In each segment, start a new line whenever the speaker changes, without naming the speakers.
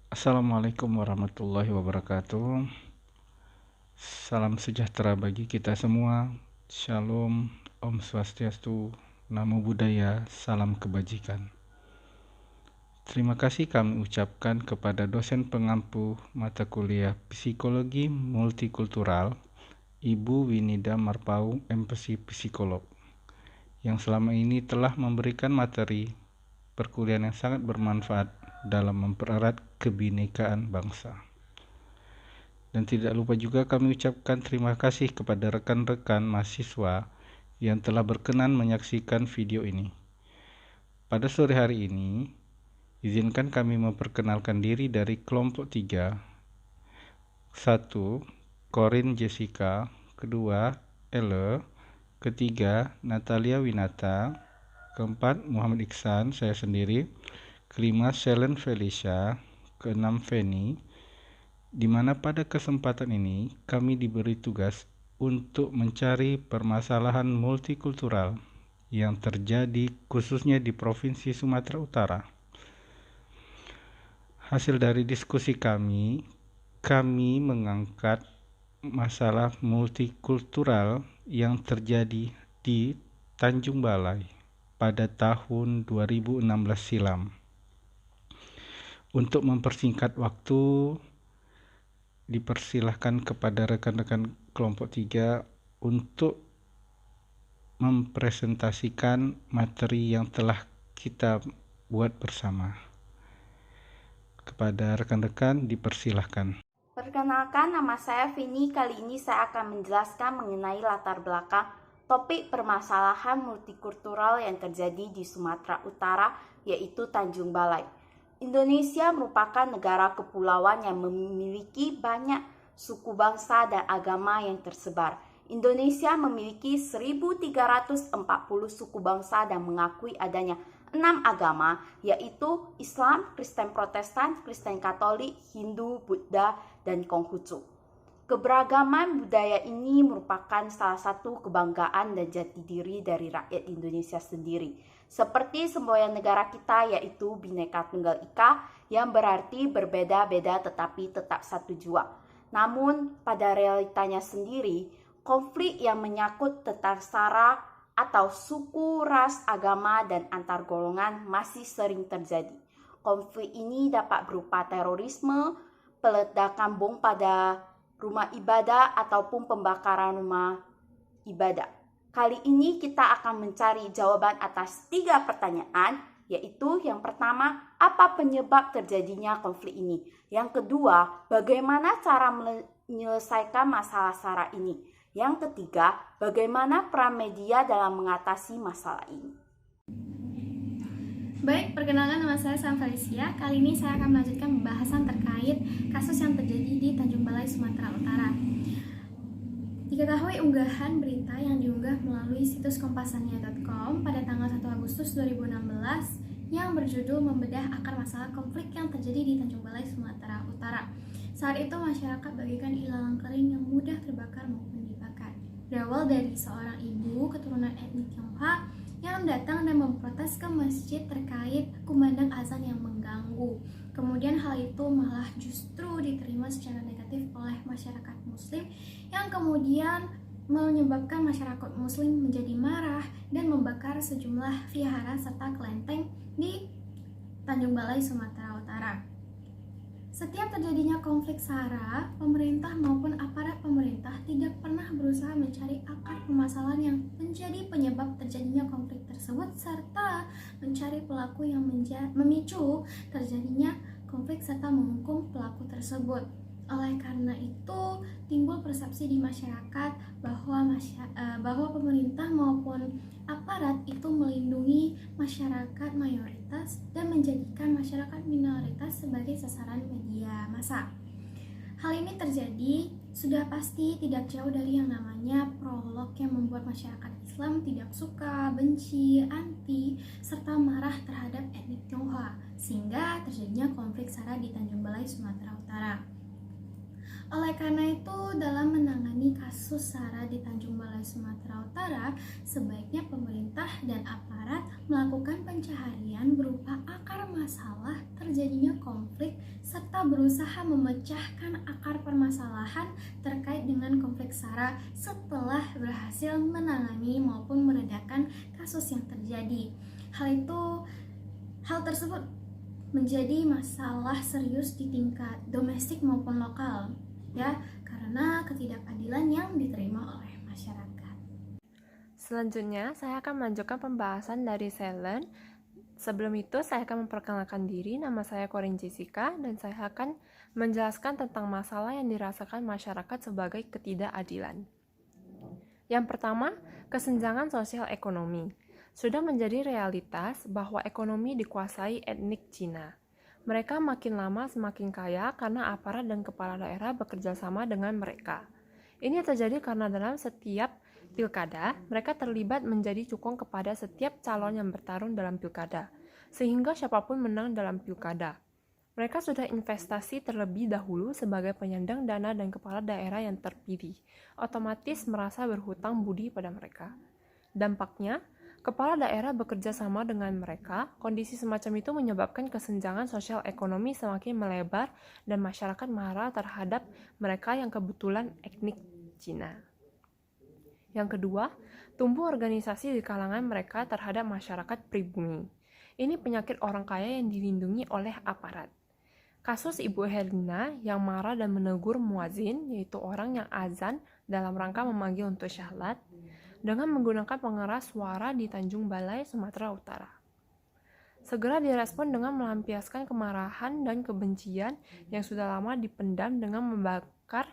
Assalamualaikum warahmatullahi wabarakatuh. Salam sejahtera bagi kita semua. Shalom, Om Swastiastu, Namo Buddhaya, salam kebajikan. Terima kasih kami ucapkan kepada dosen pengampu mata kuliah Psikologi Multikultural, Ibu Winida Marpau, MPhil Psikolog, yang selama ini telah memberikan materi perkuliahan yang sangat bermanfaat dalam mempererat kebinekaan bangsa. Dan tidak lupa juga kami ucapkan terima kasih kepada rekan-rekan mahasiswa yang telah berkenan menyaksikan video ini. Pada sore hari ini, izinkan kami memperkenalkan diri dari kelompok 3. 1. Corin Jessica, kedua Elle, ketiga Natalia Winata, keempat Muhammad Iksan, saya sendiri, kelima Selen Felicia, keenam Feni, di mana pada kesempatan ini kami diberi tugas untuk mencari permasalahan multikultural yang terjadi khususnya di Provinsi Sumatera Utara. Hasil dari diskusi kami mengangkat masalah multikultural yang terjadi di Tanjung Balai pada tahun 2016 silam. Untuk mempersingkat waktu, dipersilahkan kepada rekan-rekan kelompok 3 untuk mempresentasikan materi yang telah kita buat bersama. Kepada rekan-rekan dipersilahkan.
Perkenalkan, nama saya Vini. Kali ini saya akan menjelaskan mengenai latar belakang topik permasalahan multikultural yang terjadi di Sumatera Utara, yaitu Tanjung Balai. Indonesia merupakan negara kepulauan yang memiliki banyak suku bangsa dan agama yang tersebar. Indonesia memiliki 1.340 suku bangsa dan mengakui adanya 6 agama, yaitu Islam, Kristen Protestan, Kristen Katolik, Hindu, Buddha, dan Konghucu. Keberagaman budaya ini merupakan salah satu kebanggaan dan jati diri dari rakyat Indonesia sendiri. Seperti semboyan negara kita, yaitu Bhinneka Tunggal Ika, yang berarti berbeda-beda tetapi tetap satu jua. Namun pada realitanya sendiri, konflik yang menyangkut tentang sara atau suku, ras, agama, dan antar golongan masih sering terjadi. Konflik ini dapat berupa terorisme, peledakan bom pada rumah ibadah, ataupun pembakaran rumah ibadah. Kali ini kita akan mencari jawaban atas 3 pertanyaan, yaitu yang pertama, apa penyebab terjadinya konflik ini? Yang kedua, bagaimana cara menyelesaikan masalah sara ini? Yang ketiga, bagaimana peran media dalam mengatasi masalah ini?
Baik, perkenalkan nama saya Sam Felicia. Kali ini saya akan melanjutkan pembahasan terkait kasus yang terjadi di Tanjung Balai, Sumatera Utara. Diketahui unggahan berita yang diunggah melalui situs kompasania.com pada tanggal 1 Agustus 2016 yang berjudul membedah akar masalah konflik yang terjadi di Tanjung Balai, Sumatera Utara. Saat itu masyarakat bagikan ilalang kering yang mudah terbakar maupun dibakar. Berawal dari seorang ibu keturunan etnik Tionghoa yang datang dan memprotes ke masjid terkait kumandang azan yang mengganggu. Kemudian hal itu malah justru diterima secara negatif oleh masyarakat muslim yang kemudian menyebabkan masyarakat muslim menjadi marah dan membakar sejumlah vihara serta kelenteng di Tanjung Balai, Sumatera Utara. Setiap terjadinya konflik sara, pemerintah maupun aparat pemerintah tidak pernah berusaha mencari akar permasalahan yang menjadi penyebab terjadinya konflik tersebut serta mencari pelaku yang memicu terjadinya konflik serta menghukum pelaku tersebut. Oleh karena itu, timbul persepsi di masyarakat bahwa pemerintah maupun aparat itu melindungi masyarakat mayoritas dan menjadikan masyarakat minoritas sebagai sasaran media massa. Hal ini terjadi sudah pasti tidak jauh dari yang namanya prolog yang membuat masyarakat Islam tidak suka, benci, anti, serta marah terhadap etnik Tionghoa, sehingga terjadinya konflik sara di Tanjung Balai, Sumatera Utara. Oleh karena itu, dalam menangani kasus sara di Tanjung Balai, Sumatera Utara, sebaiknya pemerintah dan aparat melakukan pencaharian berupa akar masalah terjadinya konflik serta berusaha memecahkan akar permasalahan terkait dengan konflik SARA setelah berhasil menangani maupun meredakan kasus yang terjadi. Hal tersebut menjadi masalah serius di tingkat domestik maupun lokal, ya, karena ketidakadilan yang diterima oleh masyarakat.
Selanjutnya, saya akan melanjutkan pembahasan dari Selen. Sebelum itu, saya akan memperkenalkan diri. Nama saya Corin Jessica, dan saya akan menjelaskan tentang masalah yang dirasakan masyarakat sebagai ketidakadilan. Yang pertama, kesenjangan sosial ekonomi. Sudah menjadi realitas bahwa ekonomi dikuasai etnik Cina. Mereka makin lama semakin kaya karena aparat dan kepala daerah bekerja sama dengan mereka. Ini terjadi karena dalam setiap pilkada, mereka terlibat menjadi cukong kepada setiap calon yang bertarung dalam pilkada, sehingga siapapun menang dalam pilkada. Mereka sudah investasi terlebih dahulu sebagai penyandang dana dan kepala daerah yang terpilih, otomatis merasa berhutang budi pada mereka. Dampaknya, kepala daerah bekerja sama dengan mereka. Kondisi semacam itu menyebabkan kesenjangan sosial ekonomi semakin melebar dan masyarakat marah terhadap mereka yang kebetulan etnik Cina. Yang kedua, tumbuh organisasi di kalangan mereka terhadap masyarakat pribumi. Ini penyakit orang kaya yang dilindungi oleh aparat. Kasus Ibu Herlina yang marah dan menegur muazin, yaitu orang yang azan dalam rangka memanggil untuk syahlat, dengan menggunakan pengeras suara di Tanjung Balai, Sumatera Utara. Segera direspon dengan melampiaskan kemarahan dan kebencian yang sudah lama dipendam dengan membakar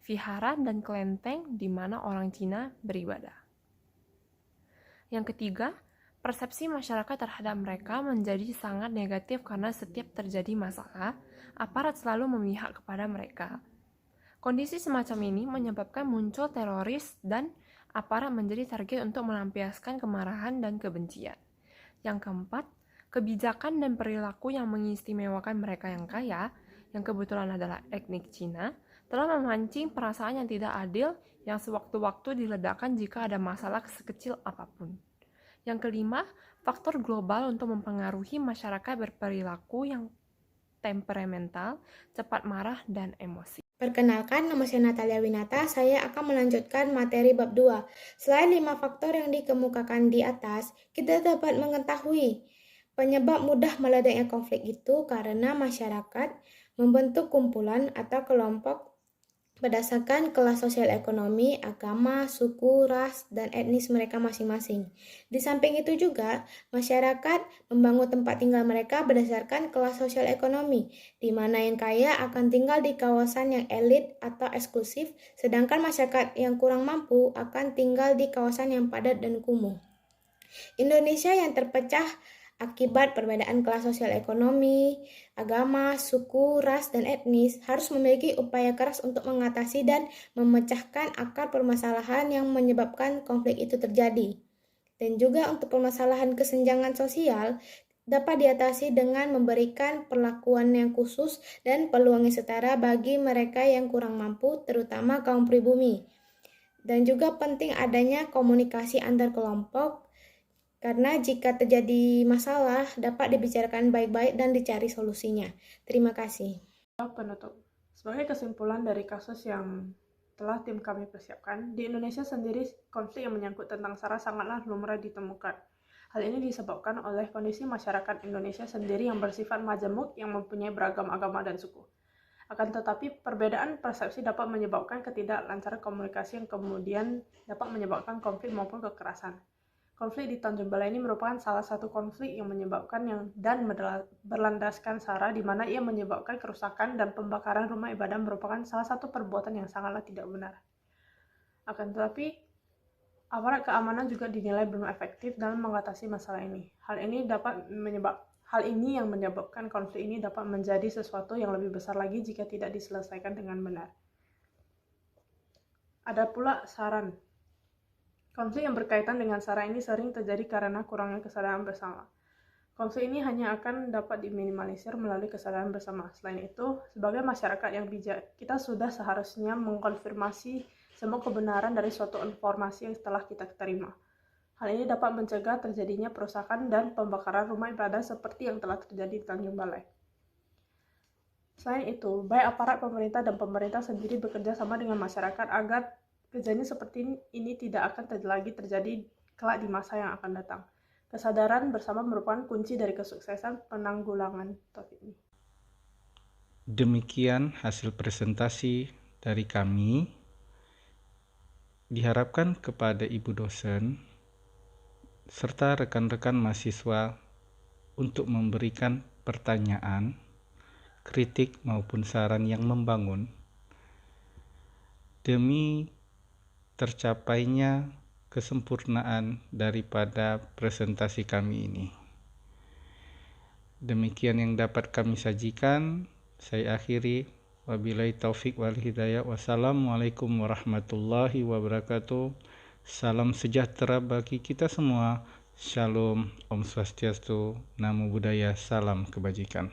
vihara dan kelenteng di mana orang Cina beribadah. Yang ketiga, persepsi masyarakat terhadap mereka menjadi sangat negatif karena setiap terjadi masalah, aparat selalu memihak kepada mereka. Kondisi semacam ini menyebabkan muncul teroris dan aparat menjadi target untuk melampiaskan kemarahan dan kebencian. Yang keempat, kebijakan dan perilaku yang mengistimewakan mereka yang kaya, yang kebetulan adalah etnik Cina, telah memancing perasaan yang tidak adil yang sewaktu-waktu diledakkan jika ada masalah sekecil apapun. Yang kelima, faktor global untuk mempengaruhi masyarakat berperilaku yang temperamental, cepat marah, dan emosi.
Perkenalkan, nama saya Natalia Winata. Saya akan melanjutkan materi bab 2. Selain 5 faktor yang dikemukakan di atas, kita dapat mengetahui penyebab mudah meledaknya konflik itu karena masyarakat membentuk kumpulan atau kelompok berdasarkan kelas sosial ekonomi, agama, suku, ras, dan etnis mereka masing-masing. Di samping itu juga, masyarakat membangun tempat tinggal mereka berdasarkan kelas sosial ekonomi, di mana yang kaya akan tinggal di kawasan yang elit atau eksklusif, sedangkan masyarakat yang kurang mampu akan tinggal di kawasan yang padat dan kumuh. Indonesia yang terpecah akibat perbedaan kelas sosial ekonomi, agama, suku, ras, dan etnis harus memiliki upaya keras untuk mengatasi dan memecahkan akar permasalahan yang menyebabkan konflik itu terjadi. Dan juga untuk permasalahan kesenjangan sosial dapat diatasi dengan memberikan perlakuan yang khusus dan peluang yang setara bagi mereka yang kurang mampu, terutama kaum pribumi. Dan juga penting adanya komunikasi antar kelompok, karena jika terjadi masalah, dapat dibicarakan baik-baik dan dicari solusinya. Terima kasih.
Penutup. Sebagai kesimpulan dari kasus yang telah tim kami persiapkan, di Indonesia sendiri konflik yang menyangkut tentang SARA sangatlah lumrah ditemukan. Hal ini disebabkan oleh kondisi masyarakat Indonesia sendiri yang bersifat majemuk yang mempunyai beragam agama dan suku. Akan tetapi, perbedaan persepsi dapat menyebabkan ketidaklancaran komunikasi yang kemudian dapat menyebabkan konflik maupun kekerasan. Konflik di Tanjung Balai ini merupakan salah satu konflik yang menyebabkan dan berlandaskan SARA, di mana ia menyebabkan kerusakan dan pembakaran rumah ibadah merupakan salah satu perbuatan yang sangatlah tidak benar. Akan tetapi, aparat keamanan juga dinilai belum efektif dalam mengatasi masalah ini. Hal ini yang menyebabkan konflik ini dapat menjadi sesuatu yang lebih besar lagi jika tidak diselesaikan dengan benar. Ada pula saran. Konflik yang berkaitan dengan SARA ini sering terjadi karena kurangnya kesadaran bersama. Konflik ini hanya akan dapat diminimalisir melalui kesadaran bersama. Selain itu, sebagai masyarakat yang bijak, kita sudah seharusnya mengkonfirmasi semua kebenaran dari suatu informasi yang telah kita terima. Hal ini dapat mencegah terjadinya perusakan dan pembakaran rumah ibadah seperti yang telah terjadi di Tanjung Balai. Selain itu, baik aparat pemerintah dan pemerintah sendiri bekerja sama dengan masyarakat agar kejadian seperti ini tidak akan lagi terjadi kelak di masa yang akan datang. Kesadaran bersama merupakan kunci dari kesuksesan penanggulangan topik ini.
Demikian hasil presentasi dari kami. Diharapkan kepada Ibu dosen serta rekan-rekan mahasiswa untuk memberikan pertanyaan, kritik maupun saran yang membangun demi tercapainya kesempurnaan daripada presentasi kami ini. Demikian yang dapat kami sajikan. Saya akhiri. Wabillahi taufik wal hidayah. Wassalamualaikum warahmatullahi wabarakatuh. Salam sejahtera bagi kita semua. Shalom, Om Swastiastu, Namo Buddhaya, salam kebajikan.